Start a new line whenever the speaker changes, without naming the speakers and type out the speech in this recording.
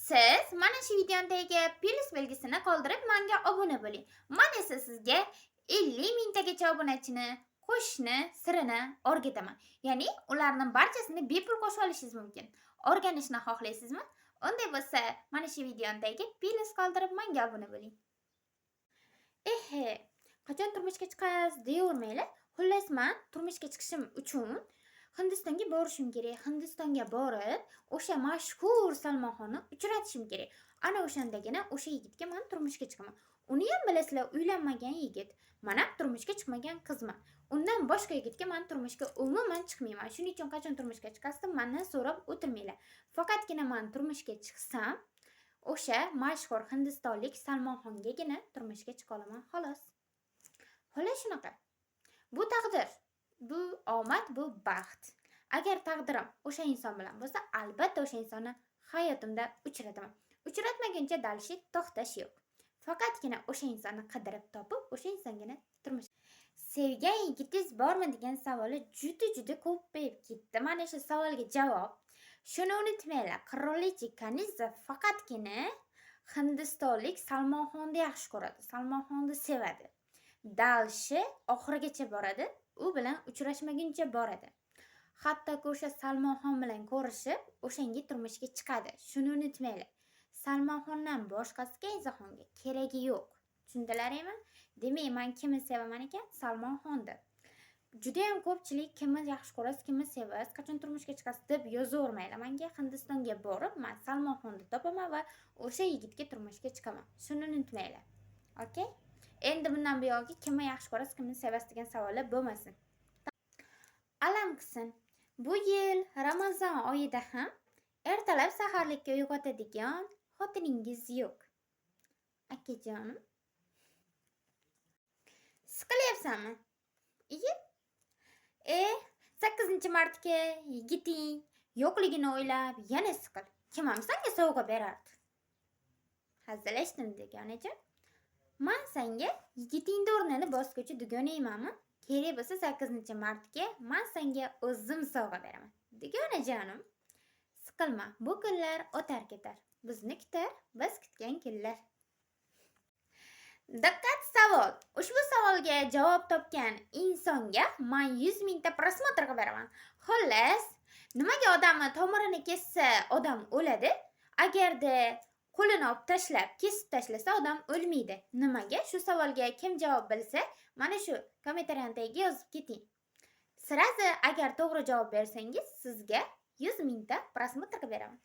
Siz mana shu videodagi plus belgisini qoldirib menga obuna bo'ling. Men esa sizga 50 mingtagacha obunachini qo'shishni sirini o'rgataman. Ya'ni ularning barchasini bepul qo'shib olishingiz mumkin. O'rganishni xohlaysizmi? Unday bo'lsa, mana shu videodagi plus qoldirib menga obuna bo'ling. Ehe, qachon turmushga chiqasiz deyavermanglar. Xullas, men turmushga chiqishim uchun Hindistonga borishim kerak. Hindistonga borib, o'sha mashhur Salmonxonni uchratishim kerak. Ana o'shandagina o'sha yigitga men turmushga chiqaman. Uni ham bilasizlar, uylanmagan yigit. Men ham turmushga chiqmagan qizman. Undan boshqa yigitga men turmushga umuman chiqmayman. Shuning uchun qachon turmushga chiqasiz, mendan so'rab o'tirmanglar. Faqatgina men turmushga chiqsam, o'sha mashhur hindistonlik Salmonxongagina turmushga chiqa olaman, xolos. Xolos shunaqa. Bu taqdir. Bu omad, bu baxt. Agar taqdirim o'sha inson bilan bo'lsa, albatta o'sha insonni hayotimda uchrataman. Uchratmaguncha dalshi to'xtash yo'q. Faqatgina o'sha insonni qidirib topib, o'sha insongina turmush. Sevgan yigitingiz bormi degan savoli juda ko'payib ketdi. Mana shu savolga javob. Shuni unutmanglar, qirolicha Kaniza faqatgina hindistonlik Salmonxonni yaxshi ko'radi. Salmonxonni sevadi. Dalshi oxirigacha boradi. U bilan uchrashmaguncha boradi. Hattoki o'sha Salmonxon bilan ko'rishib, o'shanga turmushga chiqadi. Shuni unutmanglar. Salmonxondan boshqasiga Ezaxonga keragi yo'q. Tushundilaringmi? Demak, men kimni sevaman ekan? Salmonxonni. Juda ham ko'pchilik kimni yaxshi ko'rasiz, kimni sevasiz, qachon turmushga chiqasiz deb yozavermanglar. Menga Hindistonga borib, men Salmonxonni topaman va o'sha yigitga turmushga chiqaman. Shuni unutmanglar. Okay? Endi bundan buyog'i kimni yaxshi ko'rasiz, kimni sevasiz degan savollar bo'lmasin. Alam qilsin. Bu yil Ramazon oyida ham ertalab saharlikka uyg'otadigan xotiningiz yo'q. Akajonim. Siqilyapsanmi? Iyi. 8-martga yigiting yo'qligini o'ylab yana siqil. Kim ham senga sovg'a berardi? Hazillashdim deganicha. Men senga yigitingni o'rnini bosguvchi dugonaymanmi? Kerak bo'lsa 8-martga men senga o'zim sovg'a beraman. Dugonajonim. Siqilma, bu kunlar o'tar ketar. Bizni kutar, biz kutgan kunlar. Diqqat savol. Ushbu savolga javob topgan insonga men 100 mingta prosmotr qilib beraman. Xullas, nimaga odamni tomirini kessa odam o'ladi? Agarda qo'lini olib tashlab, kesib tashlasa odam o'lmaydi. Nimaga? Shu savolga kim javob bilsa, mana shu kommentariyga yozib keting. Sirazi agar to'g'ri javob bersangiz, sizga 100 mingta prosmotr qilib beraman.